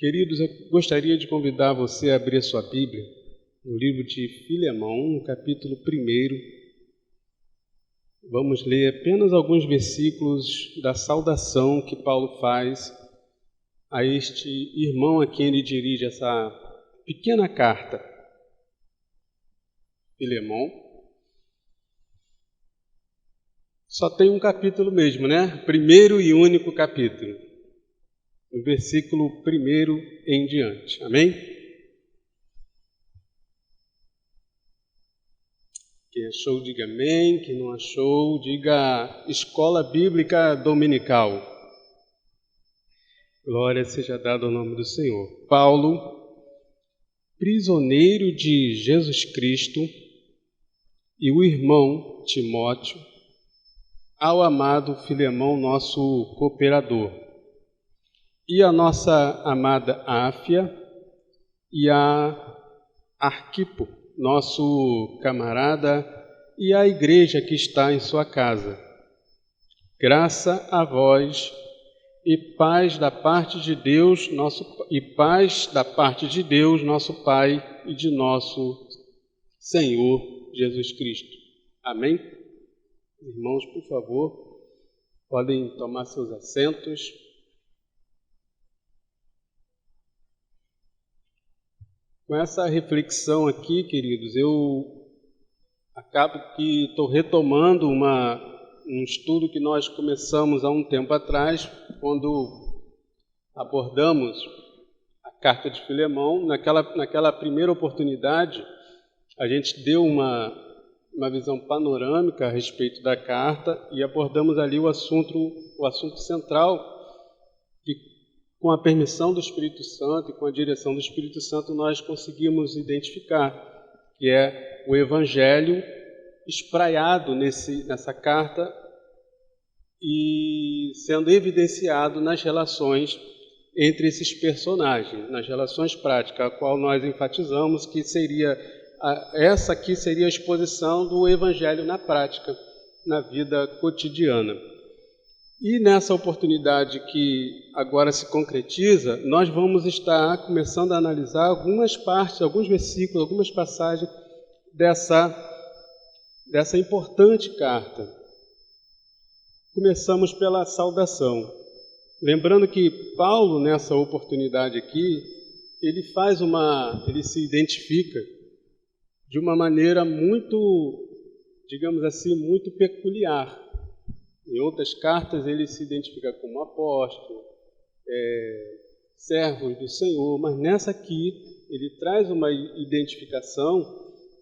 Queridos, eu gostaria de convidar você a abrir a sua Bíblia no livro de Filemão, no capítulo 1. Vamos ler apenas alguns versículos da saudação que Paulo faz a este irmão a quem ele dirige essa pequena carta. Filemão. Só tem um capítulo mesmo, né? Primeiro e único capítulo. No versículo 1 em diante. Amém? Quem achou, diga amém. Quem não achou, diga Escola Bíblica Dominical. Glória seja dada ao nome do Senhor. Paulo, prisioneiro de Jesus Cristo, e o irmão Timóteo, ao amado Filemão, nosso cooperador, e a nossa amada Áfia, e a Arquipo, nosso camarada, e a igreja que está em sua casa. Graça a vós e paz da parte de Deus, nosso Pai e de nosso Senhor Jesus Cristo. Amém? Irmãos, por favor, podem tomar seus assentos. Com essa reflexão aqui, queridos, eu acabo que estou retomando um estudo que nós começamos há um tempo atrás, quando abordamos a carta de Filemão. Naquela primeira oportunidade, a gente deu uma visão panorâmica a respeito da carta e abordamos ali o assunto central, que com a permissão do Espírito Santo e com a direção do Espírito Santo nós conseguimos identificar, que é o Evangelho espraiado nessa carta e sendo evidenciado nas relações entre esses personagens, nas relações práticas, a qual nós enfatizamos que essa aqui seria a exposição do Evangelho na prática, na vida cotidiana. E nessa oportunidade que agora se concretiza, nós vamos estar começando a analisar algumas partes, alguns versículos, algumas passagens dessa importante carta. Começamos pela saudação. Lembrando que Paulo, nessa oportunidade aqui, ele se identifica de uma maneira muito, digamos assim, muito peculiar. Em outras cartas ele se identifica como apóstolo, servo do Senhor, mas nessa aqui ele traz uma identificação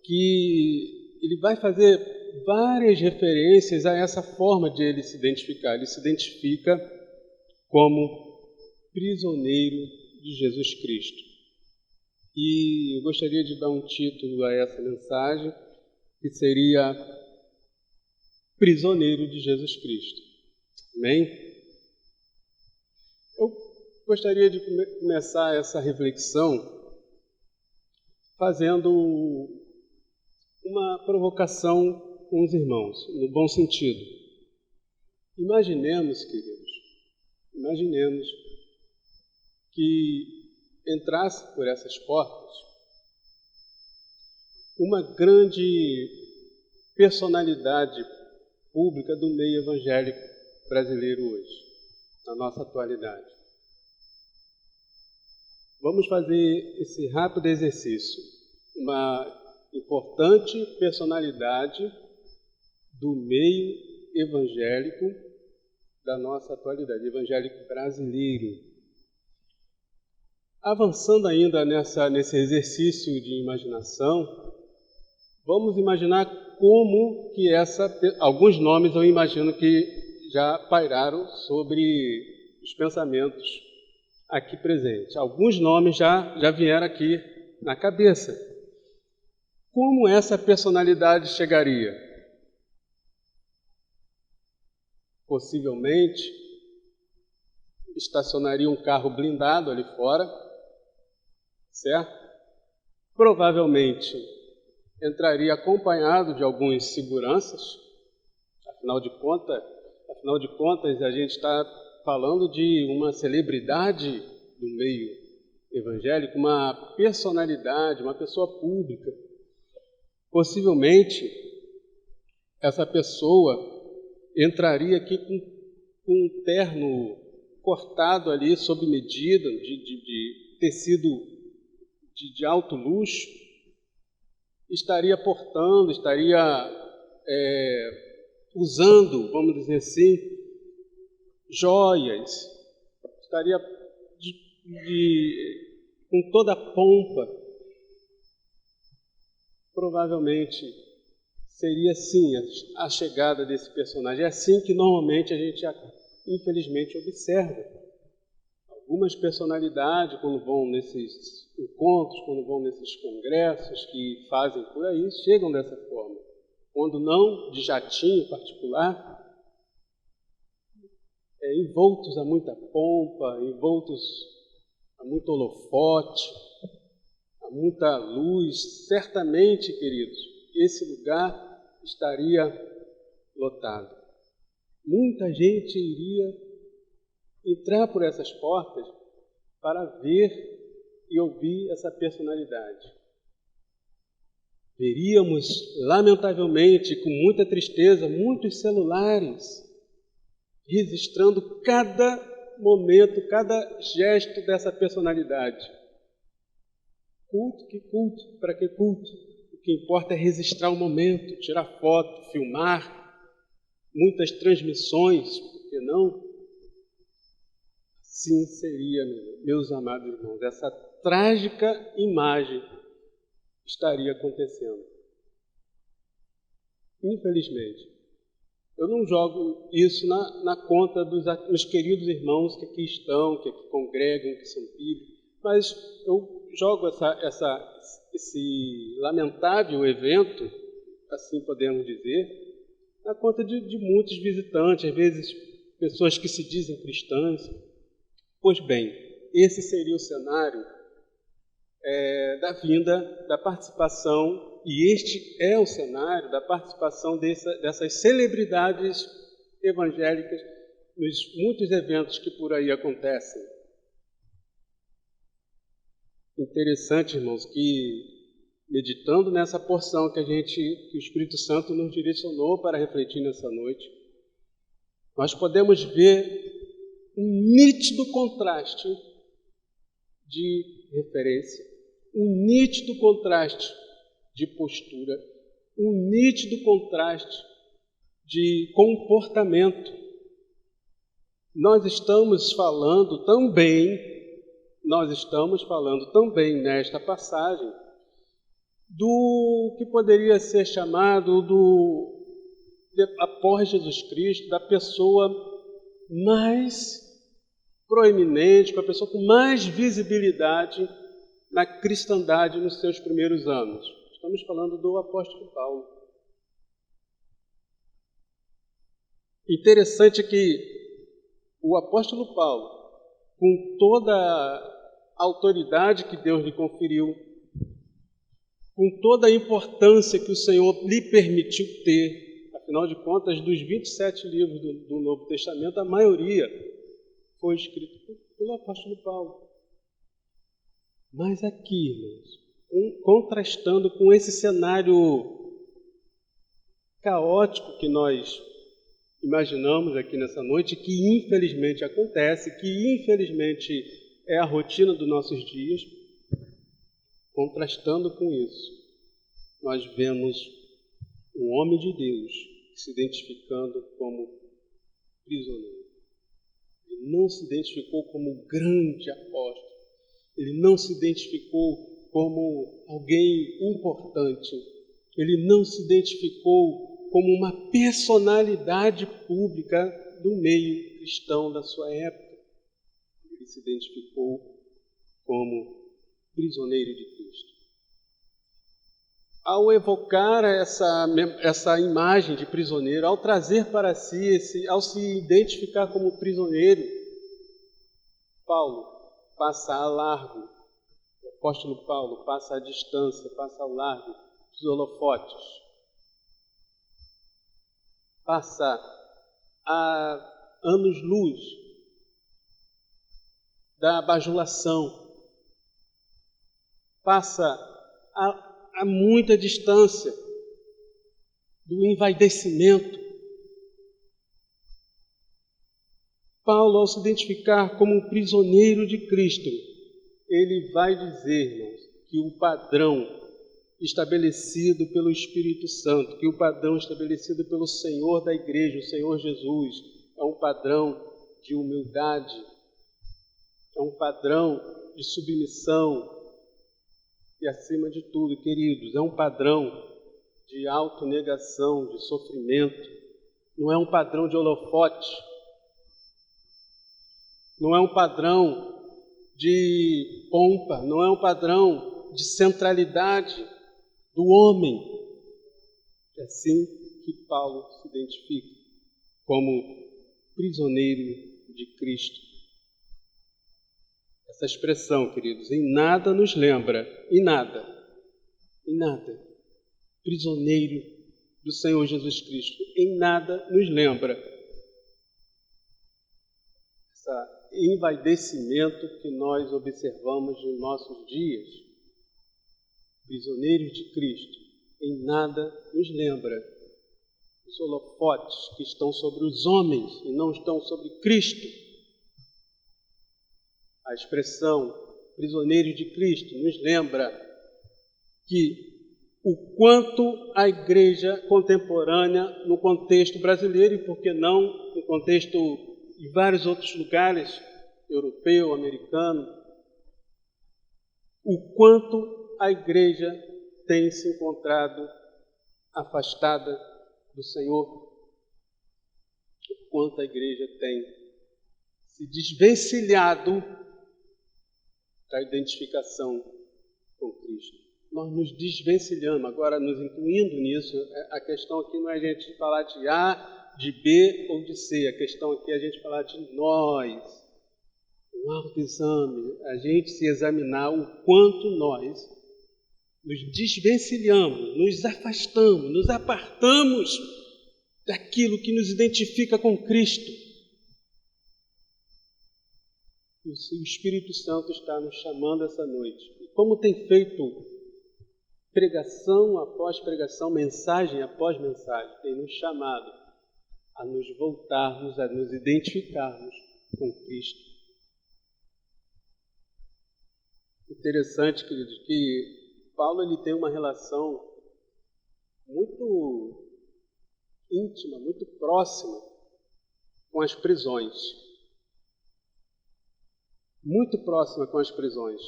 que ele vai fazer várias referências a essa forma de ele se identificar. Ele se identifica como prisioneiro de Jesus Cristo. E eu gostaria de dar um título a essa mensagem, que seria Prisioneiro de Jesus Cristo. Amém? Eu gostaria de começar essa reflexão fazendo uma provocação com os irmãos, no bom sentido. Imaginemos, queridos, que entrasse por essas portas uma grande personalidade pública do meio evangélico brasileiro hoje, na nossa atualidade. Vamos fazer esse rápido exercício. Uma importante personalidade do meio evangélico da nossa atualidade, evangélico brasileiro. Avançando ainda nesse exercício de imaginação, vamos imaginar como que alguns nomes eu imagino que já pairaram sobre os pensamentos aqui presentes. Alguns nomes já vieram aqui na cabeça. Como essa personalidade chegaria? Possivelmente estacionaria um carro blindado ali fora, certo? Provavelmente entraria acompanhado de alguns seguranças. Afinal de contas, a gente está falando de uma celebridade do meio evangélico, uma personalidade, uma pessoa pública. Possivelmente, essa pessoa entraria aqui com um terno cortado ali sob medida, de tecido de alto luxo, estaria portando, estaria usando, vamos dizer assim, joias, estaria com toda a pompa. Provavelmente seria assim a chegada desse personagem. É assim que normalmente a gente, infelizmente, observa. Algumas personalidades, quando vão nesses encontros, quando vão nesses congressos que fazem por aí, chegam dessa forma. Quando não, de jatinho particular, envoltos a muita pompa, envoltos a muito holofote, a muita luz. Certamente, queridos, esse lugar estaria lotado. Muita gente iria entrar por essas portas para ver e ouvir essa personalidade. Veríamos, lamentavelmente, com muita tristeza, muitos celulares registrando cada momento, cada gesto dessa personalidade. Culto, que culto? Para que culto? O que importa é registrar o momento, tirar foto, filmar, muitas transmissões, por que não? Sim, seria, meus amados irmãos, essa trágica imagem estaria acontecendo. Infelizmente. Eu não jogo isso na conta dos queridos irmãos que aqui estão, que aqui congregam, que são bíblicos, mas eu jogo esse lamentável evento, assim podemos dizer, na conta de muitos visitantes, às vezes pessoas que se dizem cristãs. Pois bem, esse seria o cenário da vinda, da participação, e este é o cenário da participação dessas celebridades evangélicas nos muitos eventos que por aí acontecem. Interessante, irmãos, que meditando nessa porção que o Espírito Santo nos direcionou para refletir nessa noite, nós podemos ver um nítido contraste de referência, um nítido contraste de postura, um nítido contraste de comportamento. Nós estamos falando também nesta passagem do que poderia ser chamado após Jesus Cristo, da pessoa mais proeminente, com a pessoa com mais visibilidade na cristandade nos seus primeiros anos. Estamos falando do apóstolo Paulo. Interessante que o apóstolo Paulo, com toda a autoridade que Deus lhe conferiu, com toda a importância que o Senhor lhe permitiu ter, afinal de contas, dos 27 livros do Novo Testamento, a maioria foi escrito pelo apóstolo Paulo. Mas aqui, irmãos, contrastando com esse cenário caótico que nós imaginamos aqui nessa noite, que infelizmente acontece, que infelizmente é a rotina dos nossos dias, contrastando com isso, nós vemos um homem de Deus se identificando como prisioneiro. Ele não se identificou como grande apóstolo, ele não se identificou como alguém importante, ele não se identificou como uma personalidade pública do meio cristão da sua época. Ele se identificou como prisioneiro de Cristo. Ao evocar essa imagem de prisioneiro, ao trazer para si, ao se identificar como prisioneiro, Paulo passa a largo, o apóstolo Paulo passa a distância, passa ao largo dos holofotes, passa a anos-luz da bajulação, passa a muita distância do envaidecimento. Paulo, ao se identificar como um prisioneiro de Cristo, ele vai dizer, irmãos, que o padrão estabelecido pelo Espírito Santo, que o padrão estabelecido pelo Senhor da igreja, o Senhor Jesus, é um padrão de humildade, é um padrão de submissão e, acima de tudo, queridos, é um padrão de autonegação, de sofrimento. Não é um padrão de holofote, não é um padrão de pompa, não é um padrão de centralidade do homem. É assim que Paulo se identifica como prisioneiro de Cristo. Essa expressão, queridos, em nada nos lembra, em nada, prisioneiro do Senhor Jesus Cristo, em nada nos lembra esse envaidecimento que nós observamos nos nossos dias. Prisioneiros de Cristo, em nada nos lembra os holofotes que estão sobre os homens e não estão sobre Cristo. A expressão prisioneiros de Cristo nos lembra que o quanto a igreja contemporânea, no contexto brasileiro e, por que não, no contexto de vários outros lugares, europeu, americano, o quanto a igreja tem se encontrado afastada do Senhor, o quanto a igreja tem se desvencilhado da identificação com Cristo. Nós nos desvencilhamos, agora nos incluindo nisso, a questão aqui não é a gente falar de A, de B ou de C, a questão aqui é a gente falar de nós, um autoexame, a gente se examinar o quanto nós nos desvencilhamos, nos afastamos, nos apartamos daquilo que nos identifica com Cristo. O Espírito Santo está nos chamando essa noite. E como tem feito pregação após pregação, mensagem após mensagem, tem nos chamado a nos voltarmos, a nos identificarmos com Cristo. Interessante, queridos, que Paulo ele tem uma relação muito íntima, muito próxima com as prisões. Muito próxima com as prisões.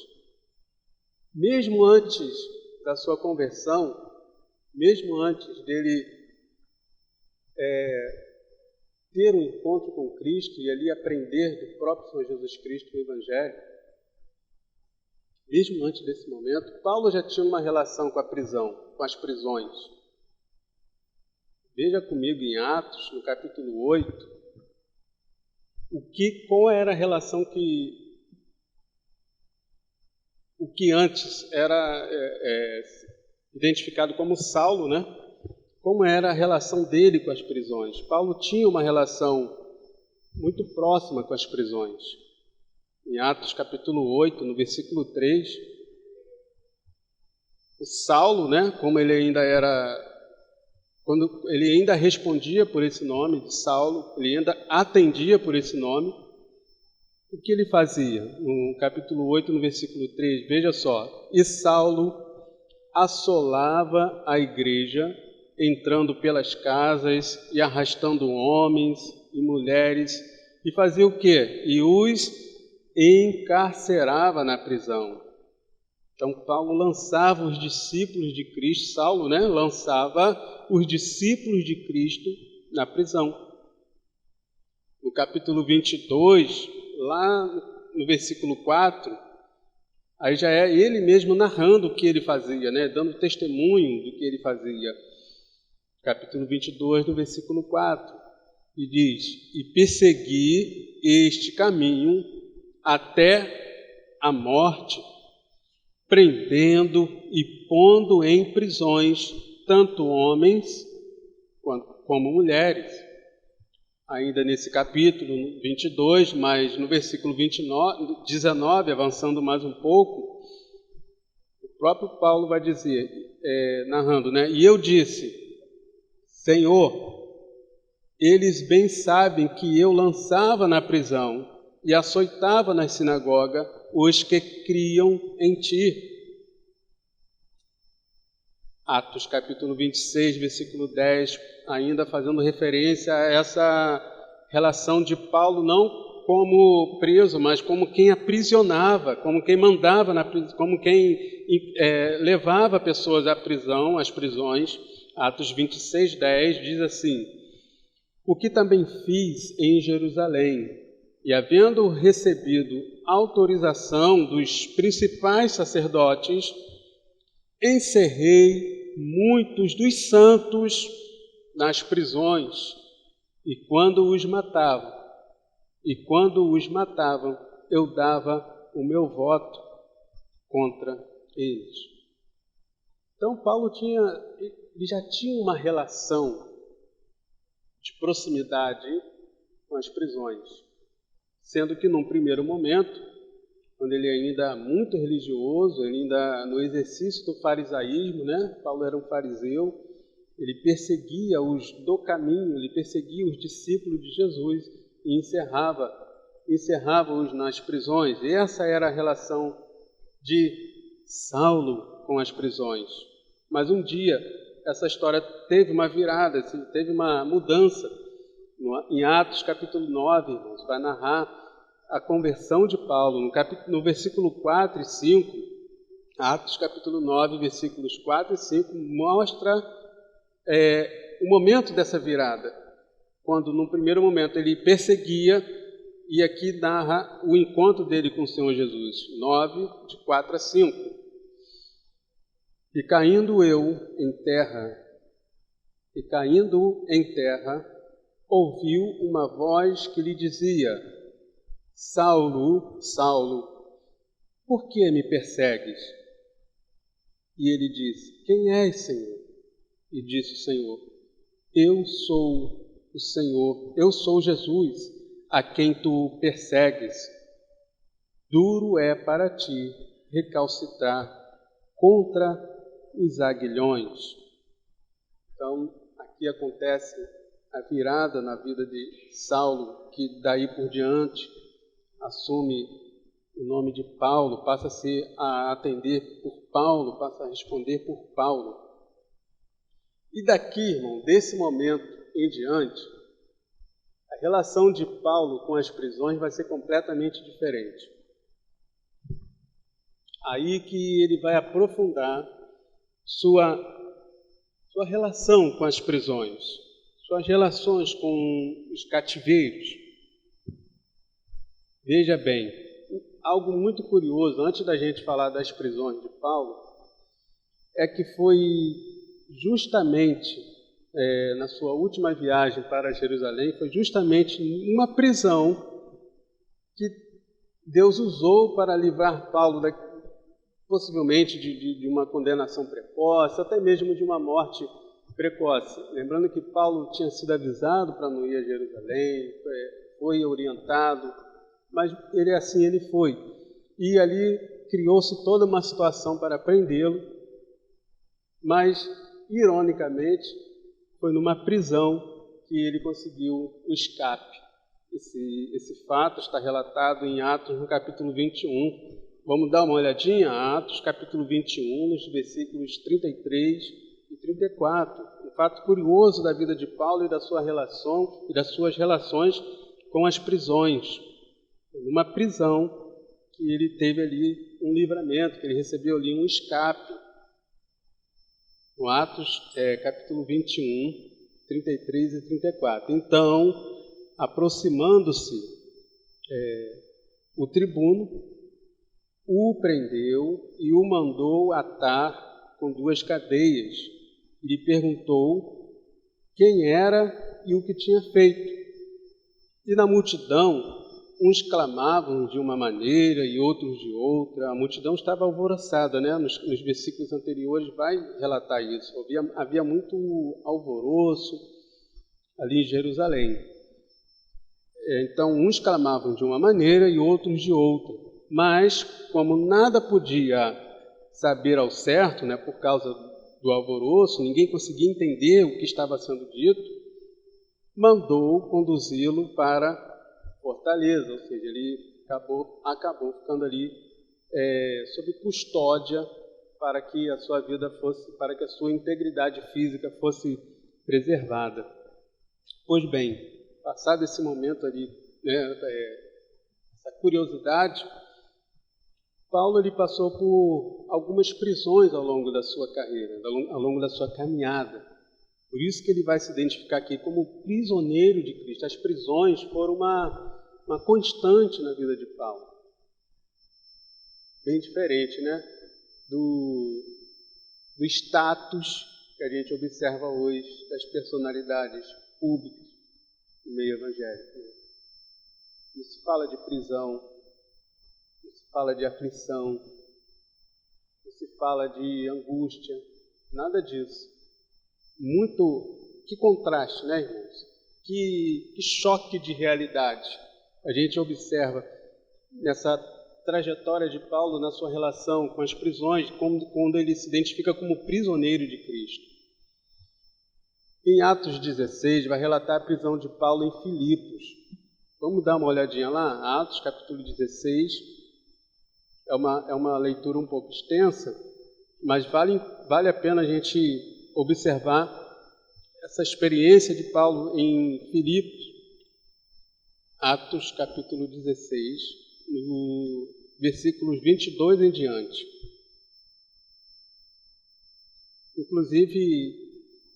Mesmo antes da sua conversão, mesmo antes dele ter um encontro com Cristo e ali aprender do próprio Senhor Jesus Cristo o Evangelho, mesmo antes desse momento, Paulo já tinha uma relação com a prisão, com as prisões. Veja comigo em Atos, no capítulo 8, qual era a relação o que antes era identificado como Saulo, né? Como era a relação dele com as prisões. Paulo tinha uma relação muito próxima com as prisões. Em Atos capítulo 8, no versículo 3, o Saulo, né, como ele ainda era, quando ele ainda respondia por esse nome de Saulo, ele ainda atendia por esse nome, o que ele fazia? No capítulo 8, no versículo 3, veja só, e Saulo assolava a igreja, entrando pelas casas e arrastando homens e mulheres, e fazia o quê? E os encarcerava na prisão. Então Paulo lançava os discípulos de Cristo, Saulo, né, lançava os discípulos de Cristo na prisão. No capítulo 22, lá no versículo 4, aí já é ele mesmo narrando o que ele fazia, né, dando testemunho do que ele fazia. Capítulo 22, no versículo 4, e diz, e persegui este caminho até a morte, prendendo e pondo em prisões tanto homens como mulheres. Ainda nesse capítulo 22, mas no versículo 19, avançando mais um pouco, o próprio Paulo vai dizer, narrando, né? E eu disse, Senhor, eles bem sabem que eu lançava na prisão e açoitava na sinagoga os que criam em ti. Atos capítulo 26, versículo 10, ainda fazendo referência a essa relação de Paulo, não como preso, mas como quem aprisionava, como quem mandava, como quem levava pessoas à prisão, às prisões. Atos 26, 10 diz assim, o que também fiz em Jerusalém, e havendo recebido autorização dos principais sacerdotes, encerrei muitos dos santos nas prisões, e quando os matavam, eu dava o meu voto contra eles. Então Paulo ele já tinha uma relação de proximidade com as prisões, sendo que num primeiro momento, quando ele ainda muito religioso, ele ainda no exercício do farisaísmo, né? Paulo era um fariseu, ele perseguia os do caminho, ele perseguia os discípulos de Jesus e encerrava-os nas prisões. E essa era a relação de Saulo com as prisões. Mas um dia, essa história teve uma virada, teve uma mudança. Em Atos capítulo 9, irmãos, vai narrar a conversão de Paulo, no versículo 4 e 5, Atos capítulo 9, versículos 4 e 5, mostra o momento dessa virada, quando no primeiro momento ele perseguia, e aqui narra o encontro dele com o Senhor Jesus, 9, de 4 a 5. E caindo em terra, ouviu uma voz que lhe dizia, Saulo, Saulo, por que me persegues? E ele disse, quem és, Senhor? E disse o Senhor, eu sou o Senhor, eu sou Jesus, a quem tu persegues. Duro é para ti recalcitrar contra os aguilhões. Então, aqui acontece a virada na vida de Saulo, que daí por diante assume o nome de Paulo, passa a atender por Paulo, passa a responder por Paulo. E daqui, irmão, desse momento em diante, a relação de Paulo com as prisões vai ser completamente diferente. Aí que ele vai aprofundar sua relação com as prisões, suas relações com os cativeiros. Veja bem, algo muito curioso, antes da gente falar das prisões de Paulo, é que foi justamente na sua última viagem para Jerusalém, foi justamente uma prisão que Deus usou para livrar Paulo possivelmente de uma condenação precoce, até mesmo de uma morte precoce. Lembrando que Paulo tinha sido avisado para não ir a Jerusalém, foi orientado, mas ele foi. E ali criou-se toda uma situação para prendê-lo, mas, ironicamente, foi numa prisão que ele conseguiu o escape. Esse fato está relatado em Atos, no capítulo 21. Vamos dar uma olhadinha? Atos, capítulo 21, nos versículos 33 e 34. Um fato curioso da vida de Paulo e da sua relação e das suas relações com as prisões. Numa prisão que ele teve ali um livramento, que ele recebeu ali um escape. No Atos, capítulo 21, 33 e 34. Então, aproximando-se o tribuno, o prendeu e o mandou atar com 2 cadeias. Lhe perguntou quem era e o que tinha feito. E na multidão, uns clamavam de uma maneira e outros de outra. A multidão estava alvoroçada, né? Nos versículos anteriores vai relatar isso. Havia muito alvoroço ali em Jerusalém. Então, uns clamavam de uma maneira e outros de outra. Mas, como nada podia saber ao certo, né, por causa do alvoroço, ninguém conseguia entender o que estava sendo dito, mandou conduzi-lo para Fortaleza, ou seja, ele acabou ficando ali sob custódia para que a sua vida fosse, para que a sua integridade física fosse preservada. Pois bem, passado esse momento ali, né, essa curiosidade, Paulo ele passou por algumas prisões ao longo da sua carreira, ao longo da sua caminhada. Por isso que ele vai se identificar aqui como prisioneiro de Cristo. As prisões foram uma constante na vida de Paulo. Bem diferente, né, do status que a gente observa hoje das personalidades públicas do meio evangélico. Não se fala de prisão, não se fala de aflição, não se fala de angústia, nada disso. Que contraste, né, irmãos? Que choque de realidade a gente observa nessa trajetória de Paulo, na sua relação com as prisões, quando ele se identifica como prisioneiro de Cristo. Em Atos 16, vai relatar a prisão de Paulo em Filipos. Vamos dar uma olhadinha lá? Atos, capítulo 16. É uma leitura um pouco extensa, mas vale a pena a gente observar essa experiência de Paulo em Filipos. Atos, capítulo 16, no versículos 22 em diante. Inclusive,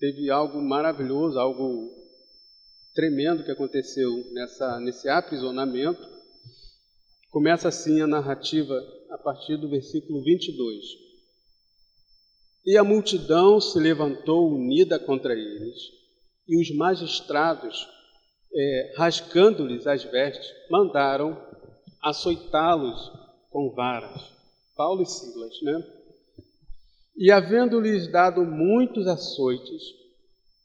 teve algo maravilhoso, algo tremendo que aconteceu nesse aprisionamento. Começa assim a narrativa a partir do versículo 22. E a multidão se levantou unida contra eles, e os magistrados, rasgando-lhes as vestes, mandaram açoitá-los com varas. Paulo e Silas, né? E havendo-lhes dado muitos açoites,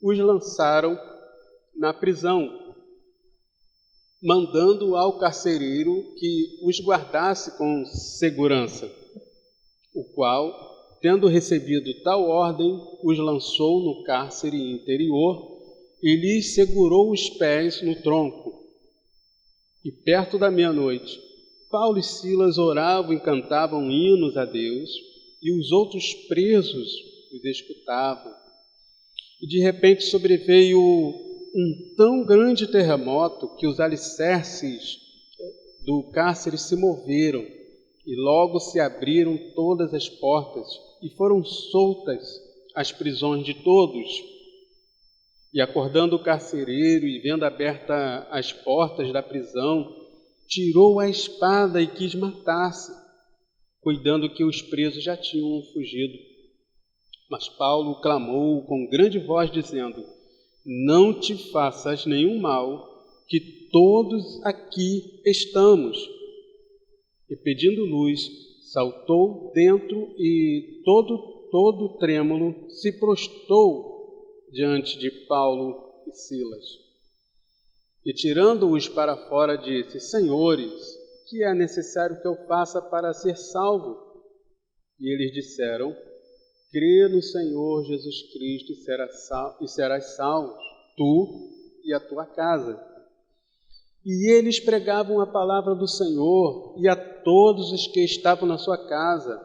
os lançaram na prisão, mandando ao carcereiro que os guardasse com segurança, o qual, tendo recebido tal ordem, os lançou no cárcere interior e lhes segurou os pés no tronco. E perto da meia-noite, Paulo e Silas oravam e cantavam hinos a Deus, e os outros presos os escutavam. E de repente sobreveio um tão grande terremoto que os alicerces do cárcere se moveram, e logo se abriram todas as portas, e foram soltas as prisões de todos. E acordando o carcereiro e vendo abertas as portas da prisão, tirou a espada e quis matar-se, cuidando que os presos já tinham fugido. Mas Paulo clamou com grande voz, dizendo: não te faças nenhum mal, que todos aqui estamos. E pedindo luz, saltou dentro e todo trêmulo se prostrou diante de Paulo e Silas. E tirando-os para fora, disse: Senhores, que é necessário que eu faça para ser salvo? E eles disseram: crê no Senhor Jesus Cristo e serás salvo, tu e a tua casa. E eles pregavam a palavra do Senhor e a todos os que estavam na sua casa.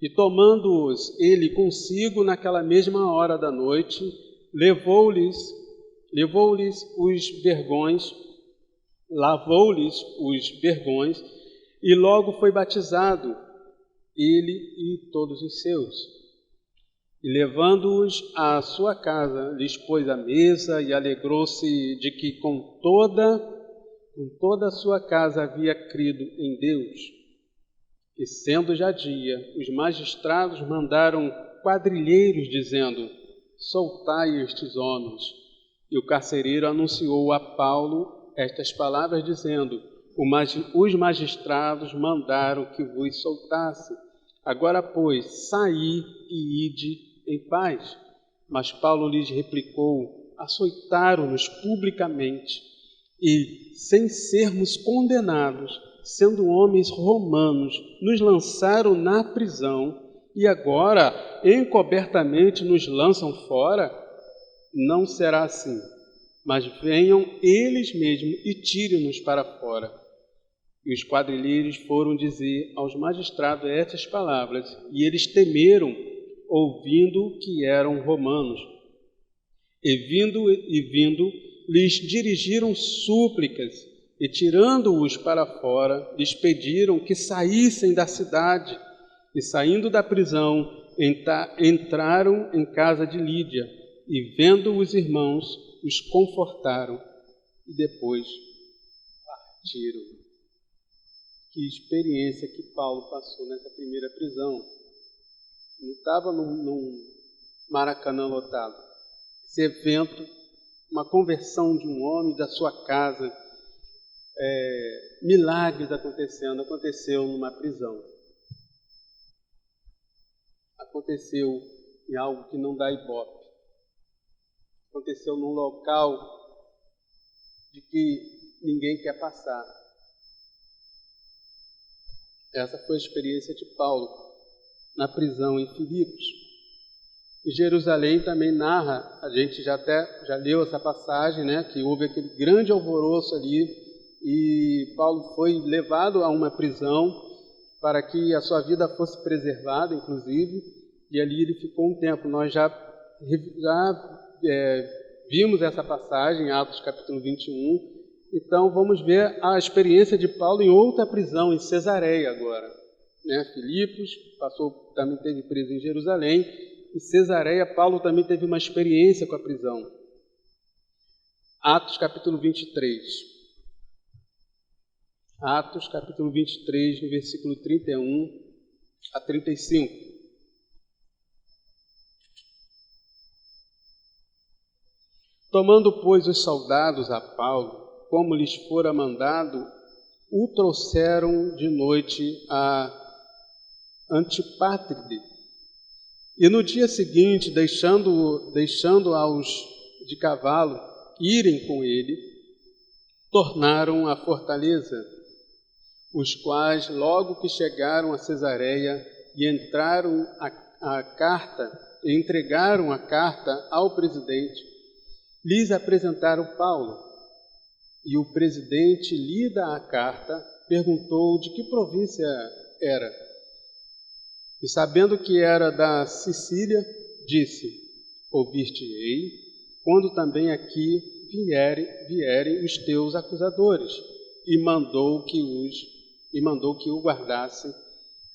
E tomando-os ele consigo naquela mesma hora da noite, levou-lhes os vergões, lavou-lhes os vergões, e logo foi batizado, ele e todos os seus. E levando-os à sua casa, lhes pôs a mesa e alegrou-se de que com toda a sua casa havia crido em Deus. E sendo já dia, os magistrados mandaram quadrilheiros, dizendo: soltai estes homens. E o carcereiro anunciou a Paulo estas palavras, dizendo: os magistrados mandaram que vos soltasse. Agora, pois, saí e ide em paz. Mas Paulo lhes replicou: açoitaram-nos publicamente, e, sem sermos condenados, sendo homens romanos, nos lançaram na prisão e agora encobertamente nos lançam fora? Não será assim, mas venham eles mesmos e tirem-nos para fora. E os quadrilheiros foram dizer aos magistrados estas palavras, e eles temeram, ouvindo que eram romanos. E vindo, lhes dirigiram súplicas, e tirando-os para fora, lhes pediram que saíssem da cidade. E saindo da prisão, entraram em casa de Lídia, e vendo os irmãos, os confortaram, e depois partiram. Que experiência que Paulo passou nessa primeira prisão. Não estava num Maracanã lotado. Esse evento, uma conversão de um homem da sua casa, milagres aconteceu numa prisão. Aconteceu em algo que não dá ibope. Aconteceu num local de que ninguém quer passar. Essa foi a experiência de Paulo na prisão em Filipos. E Jerusalém também narra, a gente já leu essa passagem, né, que houve aquele grande alvoroço ali e Paulo foi levado a uma prisão para que a sua vida fosse preservada, inclusive, e ali ele ficou um tempo. Nós já vimos essa passagem, Atos capítulo 21, então vamos ver a experiência de Paulo em outra prisão, em Cesareia agora. Né? Filipos também teve preso em Jerusalém, e Cesareia, Paulo também teve uma experiência com a prisão. Atos capítulo 23. Atos capítulo 23, no versículo 31 a 35. Tomando, pois, os soldados a Paulo, como lhes fora mandado, o trouxeram de noite a Antipátride. E no dia seguinte, deixando aos de cavalo irem com ele, tornaram à fortaleza, os quais, logo que chegaram a Cesareia e entregaram a carta ao presidente, lhes apresentaram Paulo. E o presidente, lida a carta, perguntou de que província era. E sabendo que era da Sicília, disse: ouvir-te-ei, quando também aqui vierem os teus acusadores. E mandou que o guardasse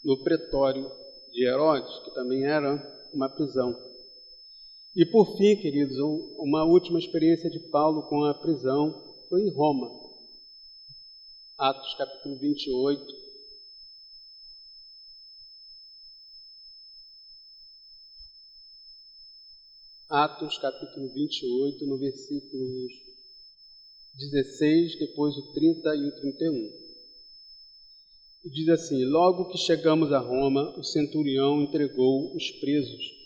no pretório de Herodes, que também era uma prisão. E por fim, queridos, uma última experiência de Paulo com a prisão foi em Roma. Atos capítulo 28. Atos capítulo 28, no versículos 16, depois o 30 e o 31. E diz assim: logo que chegamos a Roma, o centurião entregou os presos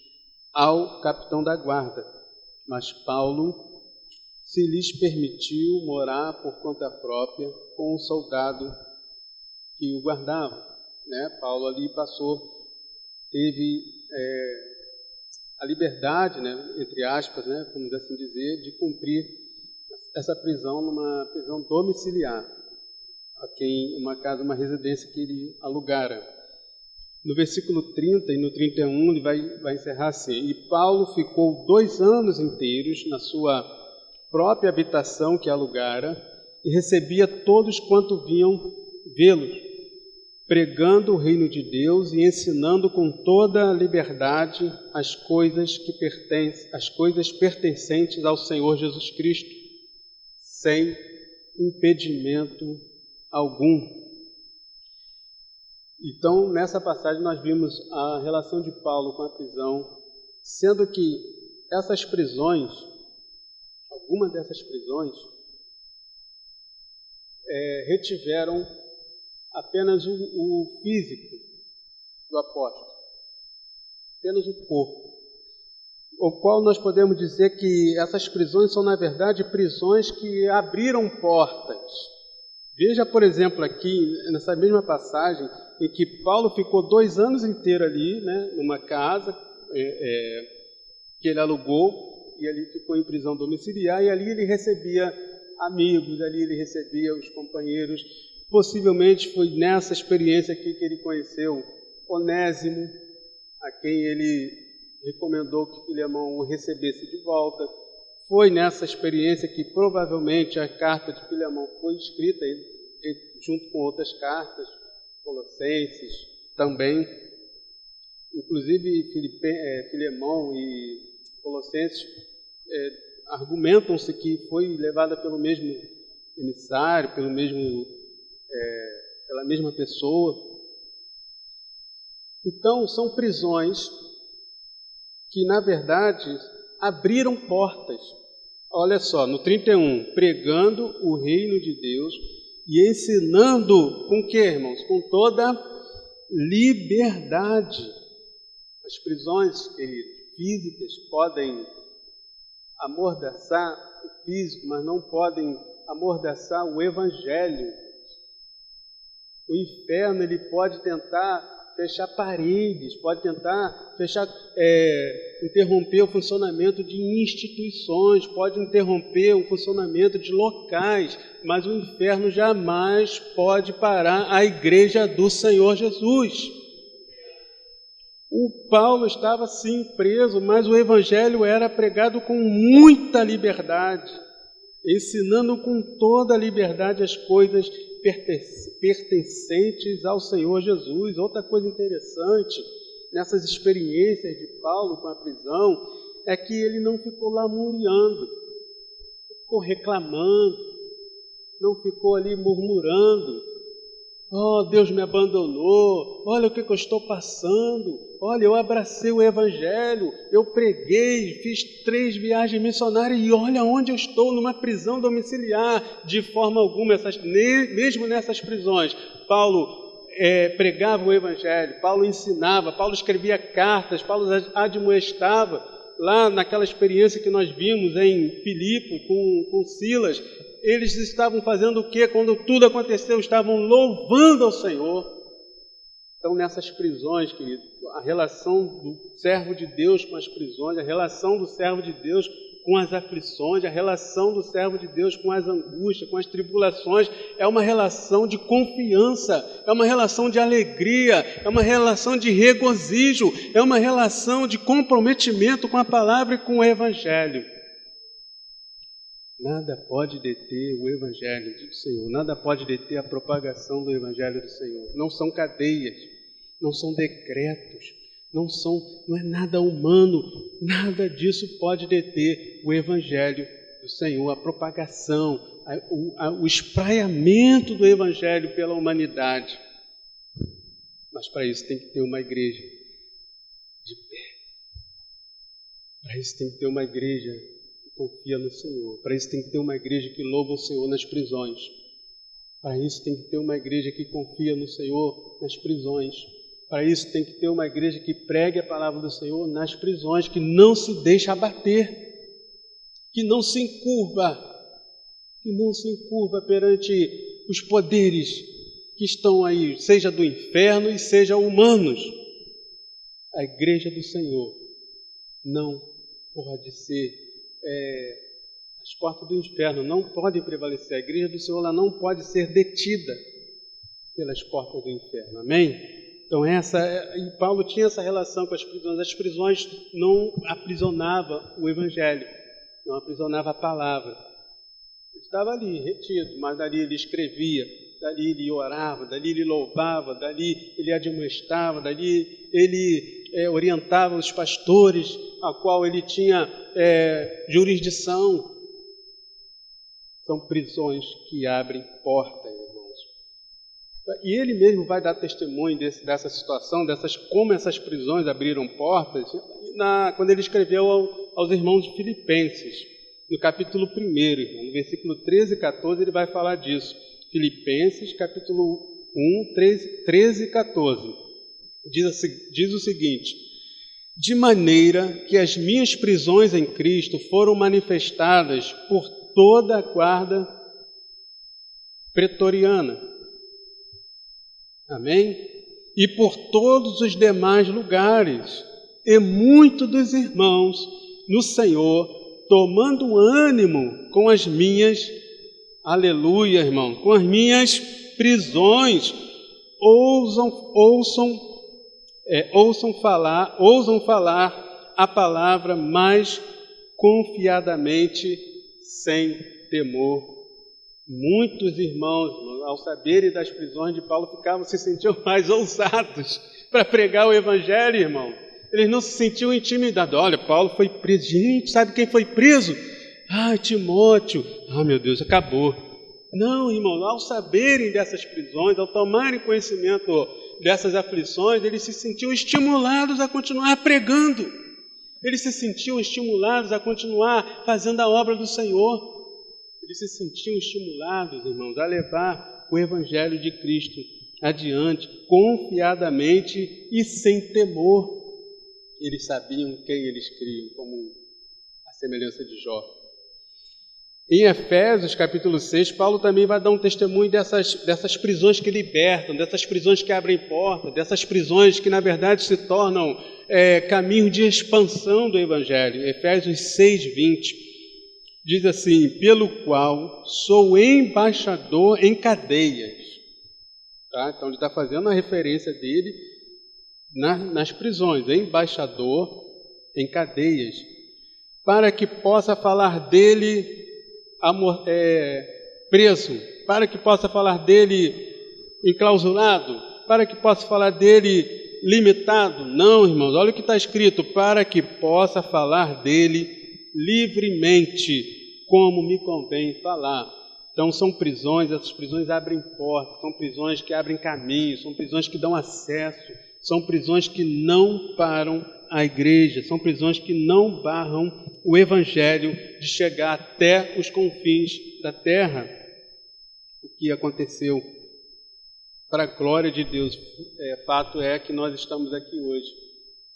ao capitão da guarda, mas Paulo se lhes permitiu morar por conta própria com um soldado que o guardava. Né? Paulo ali teve a liberdade, né, entre aspas, né, vamos assim dizer, de cumprir essa prisão numa prisão domiciliar, uma residência que ele alugara. No versículo 30 e no 31 ele vai encerrar assim: e Paulo ficou 2 anos inteiros na sua própria habitação que alugara e recebia todos quanto vinham vê-lo, pregando o reino de Deus e ensinando com toda a liberdade as coisas pertencentes ao Senhor Jesus Cristo, sem impedimento algum. Então, nessa passagem nós vimos a relação de Paulo com a prisão, sendo que algumas dessas prisões retiveram apenas o físico do apóstolo, apenas o corpo, o qual nós podemos dizer que essas prisões são, na verdade, prisões que abriram portas. Veja, por exemplo, aqui, nessa mesma passagem, em que Paulo ficou 2 anos inteiros ali, né, numa casa que ele alugou, e ali ficou em prisão domiciliar, e ali ele recebia amigos, ali ele recebia os companheiros. Possivelmente foi nessa experiência aqui que ele conheceu Onésimo, a quem ele recomendou que Filemão o recebesse de volta. Foi nessa experiência que provavelmente a carta de Filemão foi escrita junto com outras cartas, Colossenses também. Inclusive Filemão e Colossenses argumentam-se que foi levada pelo mesmo emissário, pela mesma pessoa. Então, são prisões que, na verdade, abriram portas. Olha só, no 31, pregando o reino de Deus e ensinando com o quê, irmãos? Com toda liberdade. As prisões, queridos, físicas podem amordaçar o físico, mas não podem amordaçar o evangelho. O inferno, ele pode tentar fechar paredes, pode tentar interromper o funcionamento de instituições, pode interromper o funcionamento de locais, mas o inferno jamais pode parar a igreja do Senhor Jesus. O Paulo estava sim preso, mas o evangelho era pregado com muita liberdade, ensinando com toda a liberdade as coisas pertencentes ao Senhor Jesus. Outra coisa interessante nessas experiências de Paulo com a prisão é que ele não ficou lamuriando, ficou reclamando, não ficou ali murmurando: oh, Deus me abandonou, olha o que eu estou passando, olha, eu abracei o evangelho, eu preguei, fiz 3 viagens missionárias e olha onde eu estou, numa prisão domiciliar. De forma alguma, mesmo nessas prisões, Paulo pregava o evangelho, Paulo ensinava, Paulo escrevia cartas, Paulo admoestava. Lá naquela experiência que nós vimos em Filipe com Silas, eles estavam fazendo o quê? Quando tudo aconteceu, estavam louvando ao Senhor. Então, nessas prisões, querido, a relação do servo de Deus com as prisões, a relação do servo de Deus com as aflições, a relação do servo de Deus com as angústias, com as tribulações, é uma relação de confiança, é uma relação de alegria, é uma relação de regozijo, é uma relação de comprometimento com a palavra e com o evangelho. Nada pode deter o evangelho do Senhor, nada pode deter a propagação do evangelho do Senhor. Não são cadeias, não são decretos, não é nada humano, nada disso pode deter o evangelho do Senhor, a propagação, o espraiamento do evangelho pela humanidade. Mas para isso tem que ter uma igreja de pé. Para isso tem que ter uma igreja que confia no Senhor. Para isso tem que ter uma igreja que louva o Senhor nas prisões. Para isso tem que ter uma igreja que confia no Senhor nas prisões. Para isso tem que ter uma igreja que pregue a palavra do Senhor nas prisões, que não se deixa abater, que não se encurva perante os poderes que estão aí, seja do inferno e seja humanos. A igreja do Senhor não pode ser, as portas do inferno não podem prevalecer. A igreja do Senhor ela não pode ser detida pelas portas do inferno. Amém? Então e Paulo tinha essa relação com as prisões. As prisões não aprisionavam o evangelho, não aprisionava a palavra. Ele estava ali, retido, mas dali ele escrevia, dali ele orava, dali ele louvava, dali ele admoestava, dali ele orientava os pastores, a qual ele tinha jurisdição. São prisões que abrem portas, irmãos. E ele mesmo vai dar testemunho dessa situação, como essas prisões abriram portas, quando ele escreveu aos irmãos de Filipenses, no capítulo 1, irmão, no versículo 13 e 14, ele vai falar disso. Filipenses, capítulo 1, 13 e 14. Diz o seguinte: de maneira que as minhas prisões em Cristo foram manifestadas por toda a guarda pretoriana. Amém? e por todos os demais lugares. E muitos dos irmãos no Senhor, tomando ânimo com as minhas, aleluia, irmão, com as minhas prisões, ousam falar a palavra mais confiadamente, sem temor. Muitos irmãos, ao saberem das prisões de Paulo, se sentiam mais ousados para pregar o Evangelho, irmão. Eles não se sentiam intimidados. Olha, Paulo foi preso. Gente, sabe quem foi preso? Timóteo. Meu Deus, acabou. Não, irmão, ao saberem dessas prisões, ao tomarem conhecimento dessas aflições, eles se sentiam estimulados a continuar pregando. Eles se sentiam estimulados a continuar fazendo a obra do Senhor. Eles se sentiam estimulados, irmãos, a levar o Evangelho de Cristo adiante, confiadamente e sem temor. Eles sabiam quem eles criam, como a semelhança de Jó. Em Efésios, capítulo 6, Paulo também vai dar um testemunho dessas prisões que libertam, dessas prisões que abrem portas, dessas prisões que, na verdade, se tornam caminho de expansão do Evangelho. Efésios 6, 20. Diz assim: pelo qual sou embaixador em cadeias. Tá? Então ele está fazendo a referência dele nas prisões, embaixador em cadeias, para que possa falar dele preso, para que possa falar dele enclausurado, para que possa falar dele limitado. Não, irmãos, olha o que está escrito: para que possa falar dele livremente, como me convém falar. Então são prisões, essas prisões abrem portas, são prisões que abrem caminhos, são prisões que dão acesso, são prisões que não param a igreja, são prisões que não barram o Evangelho de chegar até os confins da terra. O que aconteceu, para a glória de Deus, fato é que nós estamos aqui hoje,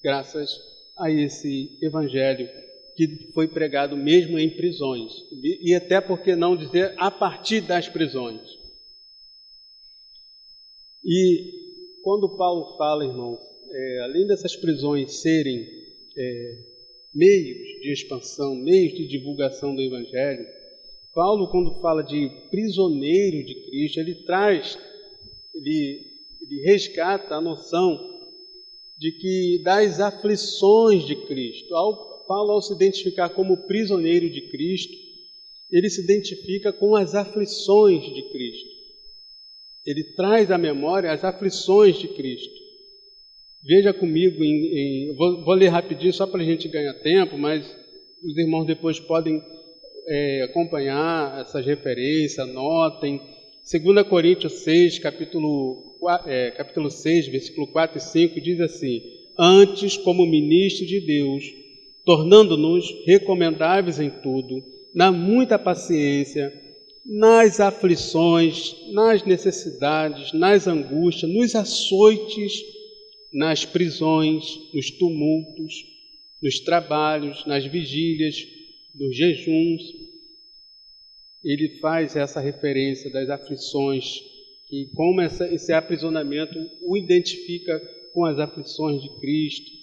graças a esse Evangelho que foi pregado mesmo em prisões, e até, por que não dizer, a partir das prisões. E quando Paulo fala, irmãos, além dessas prisões serem meios de expansão, meios de divulgação do Evangelho, Paulo, quando fala de prisioneiro de Cristo, ele resgata a noção de que das aflições de Cristo. Paulo, ao se identificar como prisioneiro de Cristo, ele se identifica com as aflições de Cristo. Ele traz à memória as aflições de Cristo. Veja comigo, vou ler rapidinho só para a gente ganhar tempo, mas os irmãos depois podem acompanhar essas referências, anotem. 2 Coríntios 6, capítulo 6, versículo 4 e 5, diz assim: antes, como ministro de Deus, tornando-nos recomendáveis em tudo, na muita paciência, nas aflições, nas necessidades, nas angústias, nos açoites, nas prisões, nos tumultos, nos trabalhos, nas vigílias, nos jejuns. Ele faz essa referência das aflições, e como esse aprisionamento o identifica com as aflições de Cristo.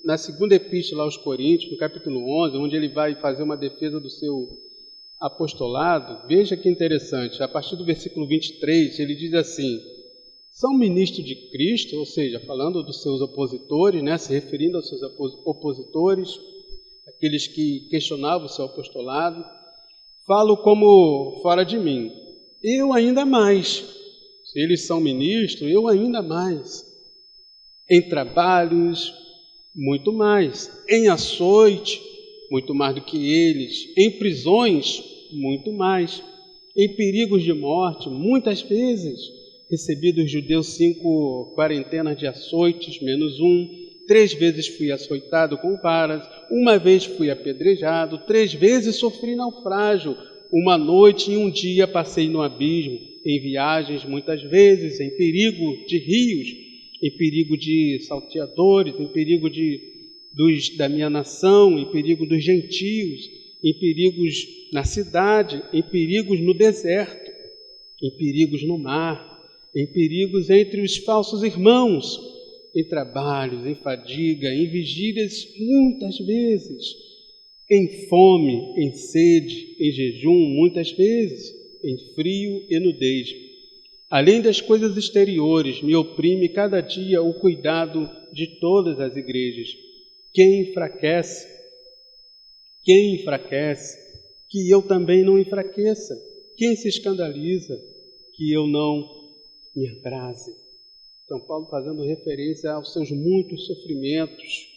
Na segunda epístola aos Coríntios, no capítulo 11, onde ele vai fazer uma defesa do seu apostolado, veja que interessante, a partir do versículo 23, ele diz assim: são ministros de Cristo, ou seja, falando dos seus opositores, né, se referindo aos seus opositores, aqueles que questionavam o seu apostolado, falo como fora de mim, eu ainda mais, se eles são ministros, eu ainda mais, em trabalhos, muito mais, em açoite, muito mais do que eles, em prisões, muito mais, em perigos de morte, muitas vezes, recebi dos judeus 5 quarentenas de açoites, menos 1, 3 vezes fui açoitado com varas, 1 vez fui apedrejado, 3 vezes sofri naufrágio, 1 noite e 1 dia passei no abismo, em viagens muitas vezes, em perigo de rios, em perigo de salteadores, em perigo da minha nação, em perigo dos gentios, em perigos na cidade, em perigos no deserto, em perigos no mar, em perigos entre os falsos irmãos, em trabalhos, em fadiga, em vigílias muitas vezes, em fome, em sede, em jejum muitas vezes, em frio e nudez. Além das coisas exteriores, me oprime cada dia o cuidado de todas as igrejas. Quem enfraquece, que eu também não enfraqueça. Quem se escandaliza, que eu não me abrase. Então, Paulo fazendo referência aos seus muitos sofrimentos,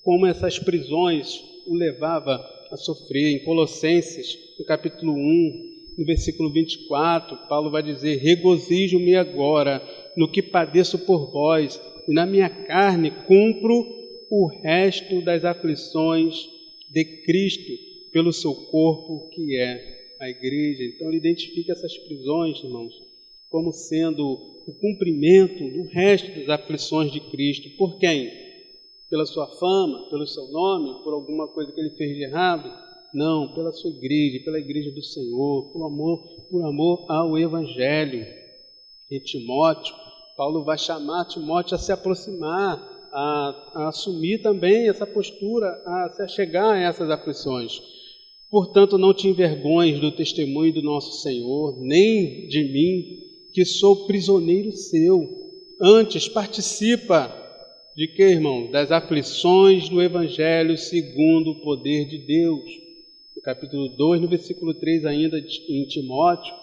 como essas prisões o levava a sofrer. Em Colossenses, no capítulo 1, no versículo 24, Paulo vai dizer: regozijo-me agora no que padeço por vós, e na minha carne cumpro o resto das aflições de Cristo pelo seu corpo, que é a igreja. Então ele identifica essas prisões, irmãos, como sendo o cumprimento do resto das aflições de Cristo. Por quem? Pela sua fama, pelo seu nome, por alguma coisa que ele fez de errado? Não, pela sua igreja, pela igreja do Senhor, por amor ao Evangelho. Em Timóteo, Paulo vai chamar Timóteo a se aproximar, a assumir também essa postura, a se achegar a essas aflições. Portanto, não te envergonhes do testemunho do nosso Senhor, nem de mim, que sou prisioneiro seu. Antes, participa de quê, irmão? Das aflições do Evangelho segundo o poder de Deus. No capítulo 2, no versículo 3 ainda, em Timóteo.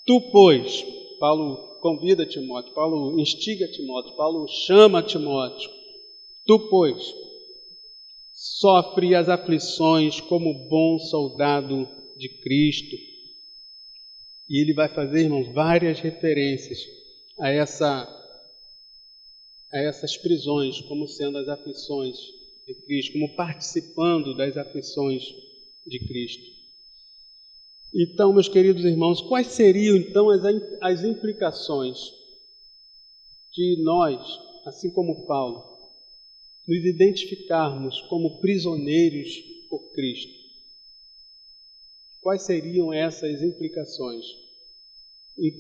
Tu, pois, Paulo convida Timóteo, Paulo instiga Timóteo, Paulo chama Timóteo. Tu, pois, sofre as aflições como bom soldado de Cristo. E ele vai fazer, irmãos, várias referências a essas prisões, como sendo as aflições de Cristo, como participando das aflições de Cristo. Então, meus queridos irmãos, quais seriam então as implicações de nós, assim como Paulo, nos identificarmos como prisioneiros por Cristo? Quais seriam essas implicações? O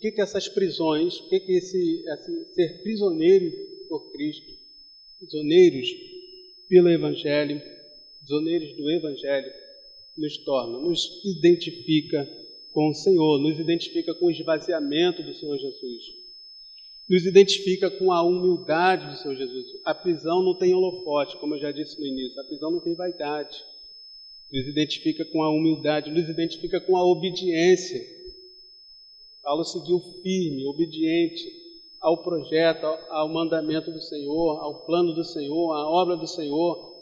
que essas prisões, o que esse ser prisioneiro por Cristo, prisioneiros pelo Evangelho, prisioneiros do Evangelho, nos torna? Nos identifica com o Senhor, nos identifica com o esvaziamento do Senhor Jesus, nos identifica com a humildade do Senhor Jesus. A prisão não tem holofote, como eu já disse no início, a prisão não tem vaidade. Nos identifica com a humildade, nos identifica com a obediência. Paulo seguiu firme, obediente ao projeto, ao mandamento do Senhor, ao plano do Senhor, à obra do Senhor,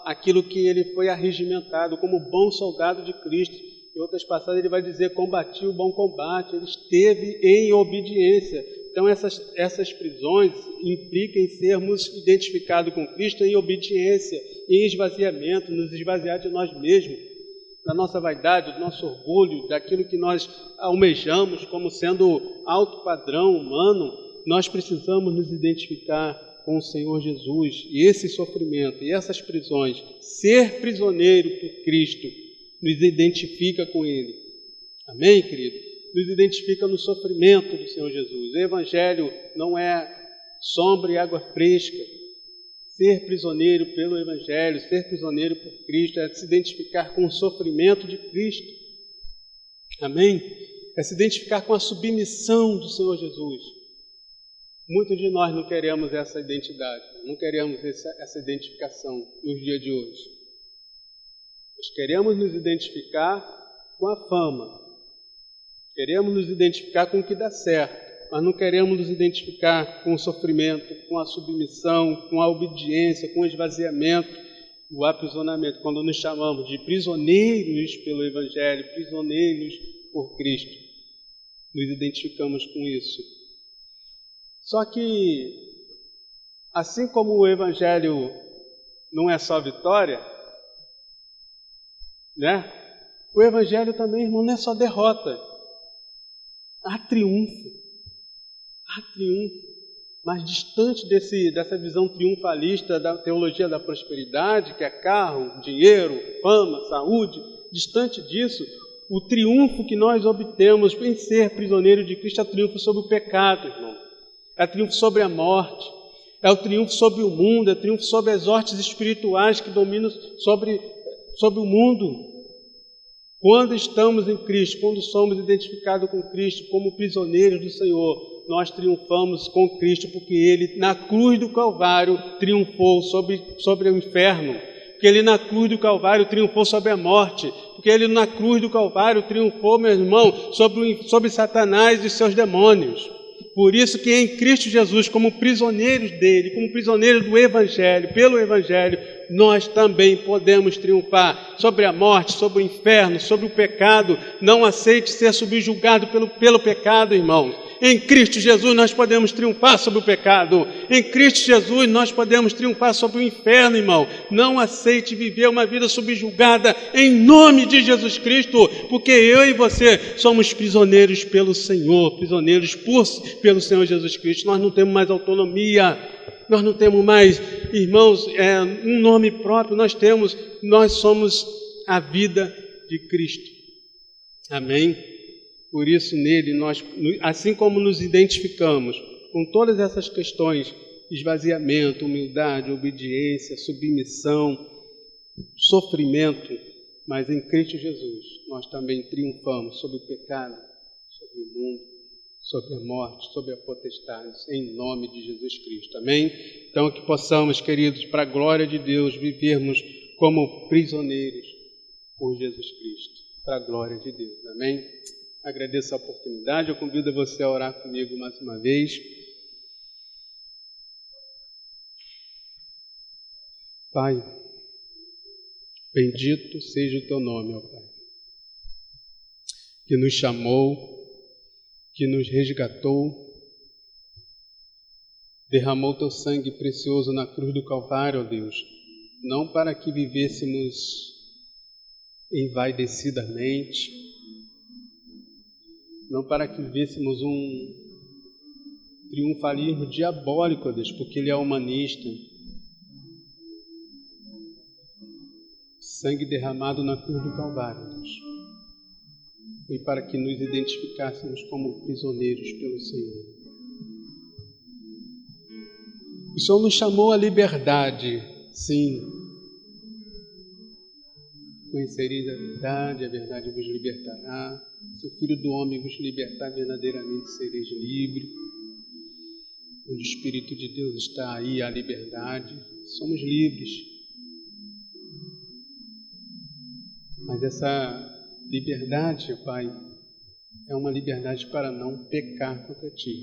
àquilo que ele foi arregimentado como bom soldado de Cristo. Em outras passagens ele vai dizer: combati o bom combate. Ele esteve em obediência. Então essas prisões implicam em sermos identificados com Cristo em obediência, em esvaziamento, nos esvaziar de nós mesmos, da nossa vaidade, do nosso orgulho, daquilo que nós almejamos como sendo alto padrão humano. Nós precisamos nos identificar com o Senhor Jesus. E esse sofrimento e essas prisões, ser prisioneiro por Cristo, nos identifica com Ele. Amém, querido? Nos identifica no sofrimento do Senhor Jesus. O Evangelho não é sombra e água fresca. Ser prisioneiro pelo Evangelho, ser prisioneiro por Cristo, é se identificar com o sofrimento de Cristo. Amém? É se identificar com a submissão do Senhor Jesus. Muitos de nós não queremos essa identidade, não queremos essa identificação nos dias de hoje. Nós queremos nos identificar com a fama, queremos nos identificar com o que dá certo, mas não queremos nos identificar com o sofrimento, com a submissão, com a obediência, com o esvaziamento, o aprisionamento, quando nos chamamos de prisioneiros pelo Evangelho, prisioneiros por Cristo. Nos identificamos com isso. Só que, assim como o Evangelho não é só vitória, né? O Evangelho também, irmão, não é só derrota. Há triunfo. Há triunfo. Mas distante dessa visão triunfalista da teologia da prosperidade, que é carro, dinheiro, fama, saúde, distante disso, O triunfo que nós obtemos em ser prisioneiro de Cristo é o triunfo sobre o pecado, irmão. É o triunfo sobre a morte. É o triunfo sobre o mundo, é o triunfo sobre as hostes espirituais que dominam sobre o mundo. Quando estamos em Cristo, quando somos identificados com Cristo como prisioneiros do Senhor, nós triunfamos com Cristo, porque Ele, na cruz do Calvário, triunfou sobre o inferno, porque Ele, na cruz do Calvário, triunfou sobre a morte, porque Ele, na cruz do Calvário, triunfou, meu irmão, sobre Satanás e seus demônios. Por isso que em Cristo Jesus, como prisioneiros dele, como prisioneiros do Evangelho, pelo Evangelho, nós também podemos triunfar sobre a morte, sobre o inferno, sobre o pecado. Não aceite ser subjugado pelo pecado, irmãos. Em Cristo Jesus nós podemos triunfar sobre o pecado. Em Cristo Jesus nós podemos triunfar sobre o inferno, irmão. Não aceite viver uma vida subjugada em nome de Jesus Cristo, porque eu e você somos prisioneiros pelo Senhor, prisioneiros pelo Senhor Jesus Cristo. Nós não temos mais autonomia, nós não temos mais, irmãos, um nome próprio, nós somos a vida de Cristo. Amém? Por isso, nele, nós, assim como nos identificamos com todas essas questões, esvaziamento, humildade, obediência, submissão, sofrimento, mas em Cristo Jesus, nós também triunfamos sobre o pecado, sobre o mundo, sobre a morte, sobre a potestade, em nome de Jesus Cristo. Amém? Então, que possamos, queridos, para a glória de Deus, vivermos como prisioneiros por Jesus Cristo, para a glória de Deus. Amém? Agradeço a oportunidade, eu convido você a orar comigo mais uma vez. Pai, bendito seja o teu nome, ó Pai, que nos chamou, que nos resgatou, derramou teu sangue precioso na cruz do Calvário, ó Deus, não para que vivêssemos envaidecidamente, não para que vivêssemos um triunfalismo diabólico, ó Deus, porque Ele é humanista. Sangue derramado na cruz do Calvário, Deus, e para que nos identificássemos como prisioneiros pelo Senhor. O Senhor nos chamou à liberdade, sim. Conhecereis a verdade vos libertará. Se o Filho do Homem vos libertar, verdadeiramente sereis livres. Onde o Espírito de Deus está, aí há liberdade. Somos livres. Mas essa liberdade, Pai, é uma liberdade para não pecar contra Ti.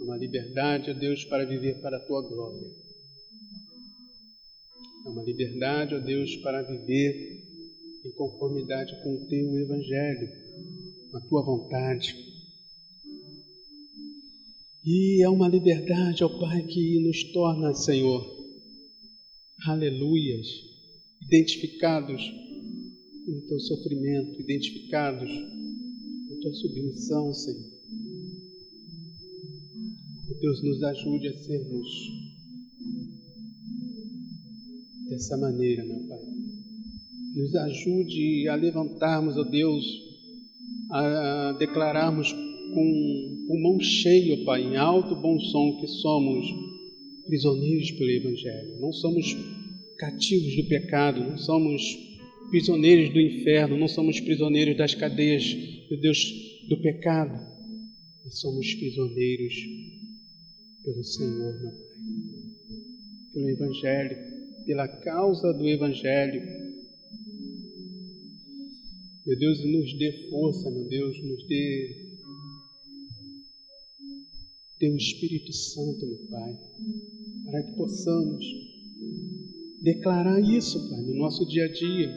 É uma liberdade, ó Deus, para viver para a Tua glória. É uma liberdade, ó Deus, para viver em conformidade com o Teu Evangelho, a Tua vontade. E é uma liberdade, ó Pai, que nos torna, Senhor, aleluias, identificados com o Teu sofrimento, identificados com a Tua submissão, Senhor. Que Deus nos ajude a sermos dessa maneira, meu Pai. Nos ajude a levantarmos, ó Deus, a declararmos com pulmão cheio, Pai, em alto bom som, que somos prisioneiros pelo Evangelho. Não somos cativos do pecado, não somos prisioneiros do inferno, não somos prisioneiros das cadeias, meu Deus, do pecado. Nós somos prisioneiros pelo Senhor, meu Pai. Pelo Evangelho, pela causa do Evangelho. Meu Deus, nos dê força, meu Deus, nos dê Teu Espírito Santo, meu Pai, para que possamos declarar isso, Pai, no nosso dia a dia.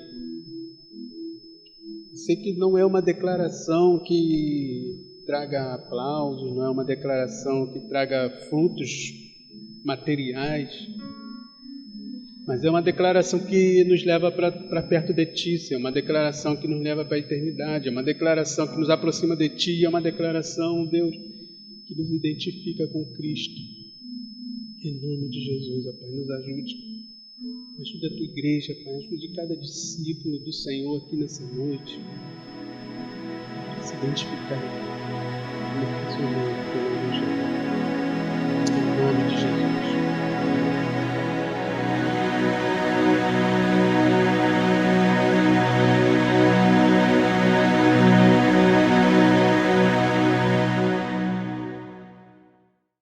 Eu sei que não é uma declaração que traga aplausos, não é uma declaração que traga frutos materiais, mas é uma declaração que nos leva para perto de Ti, Senhor, é uma declaração que nos leva para a eternidade, é uma declaração que nos aproxima de Ti, é uma declaração, Deus, que nos identifica com Cristo. Em nome de Jesus, ó Pai, nos ajude Ajuda a tua igreja, Pai. Ajude cada discípulo do Senhor aqui nessa noite a se identificar com o teu nome.